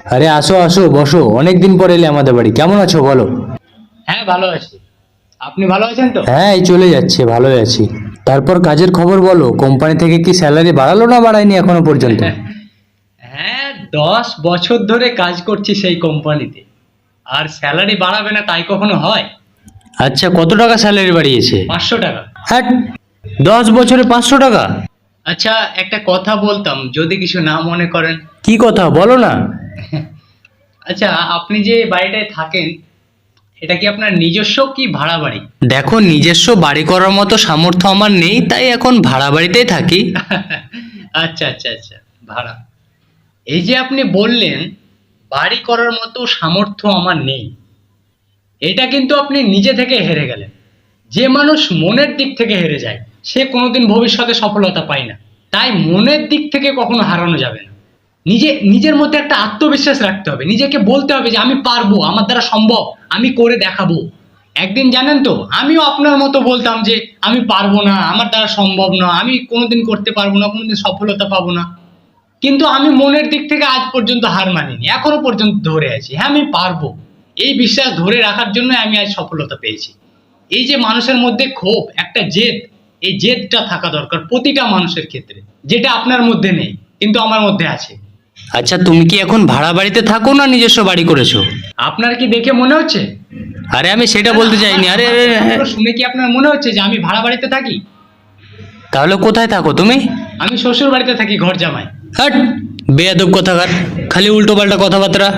আরে আসো আসো, বসো। অনেকদিন পর এলে আমাদের বাড়ি। কেমন আছো বলো? হ্যাঁ, ভালো আছি। আপনি ভালো আছেন তো? হ্যাঁ, এই চলে যাচ্ছে, ভালোই আছি। তারপর কাজের খবর বলো। কোম্পানি থেকে কি স্যালারি বাড়ালো না বাড়ায়নি এখনো পর্যন্ত? হ্যাঁ, 10 বছর ধরে কাজ করছি সেই কোম্পানিতে, আর স্যালারি বাড়াবে না তাই কখনো হয়? আচ্ছা, কত টাকা স্যালারি বাড়িয়েছে? 500 টাকা। হ্যাঁ, 10 বছরে 500 টাকা? আচ্ছা, একটা কথা বলতাম যদি কিছু না মনে করেন। কি কথা বলো না। আচ্ছা, আপনি যে বাড়িটায় থাকেন, এটা কি আপনার নিজস্ব কি ভাড়া বাড়ি? দেখো, নিজস্ব বাড়ি করার মতো সামর্থ্য আমার নেই, তাই এখন ভাড়া বাড়িতেই থাকি। আচ্ছা আচ্ছা আচ্ছা, ভাড়া। এই যে আপনি বললেন বাড়ি করার মতো সামর্থ্য আমার নেই, এটা কিন্তু আপনি নিজে থেকে হেরে গেলেন। যে মানুষ মনের দিক থেকে হেরে যায় সে কোনোদিন ভবিষ্যতে সফলতা পায় না। তাই মনের দিক থেকে কখনো হারানো যাবে না। নিজের মধ্যে একটা আত্মবিশ্বাস রাখতে হবে, নিজেকে বলতে হবে যে আমি পারবো, আমার দ্বারা সম্ভব, আমি করে দেখাবো। একদিন জানেন তো, আমিও আপনার মতো বলতাম যে আমি পারবো না, আমার দ্বারা সম্ভব না, আমি কোনোদিন করতে পারবো না, কোনোদিন সফলতা পাবো না। কিন্তু আমি মনের দিক থেকে আজ পর্যন্ত হার মানিনি, এখনো পর্যন্ত ধরে আছি, হ্যাঁ আমি পারবো। এই বিশ্বাস ধরে রাখার জন্য আমি আজ সফলতা পেয়েছি। এই যে মানুষের মধ্যে ক্ষোভ, একটা জেদ, এই জেদটা থাকা দরকার প্রতিটা মানুষের ক্ষেত্রে, যেটা আপনার মধ্যে নেই কিন্তু আমার মধ্যে আছে। আচ্ছা, তুমি কি এখন ভাড়া বাড়িতে থাকো না নিজস্ব বাড়ি করেছো? আপনার কি দেখে মনে হচ্ছে? আরে আমি সেটা বলতে চাইনি। আরে আমার আরে, কথাগুলো শুনে কি আপনার মনে হচ্ছে যে আমি ভাড়া বাড়িতে থাকি? তাহলে কোথায় থাকো তুমি? আমি শ্বশুর বাড়িতে থাকি, ঘর জামাই। হাট, বেয়াদব কথাকার, খালি উল্টো পাল্টা কথাবার্তা।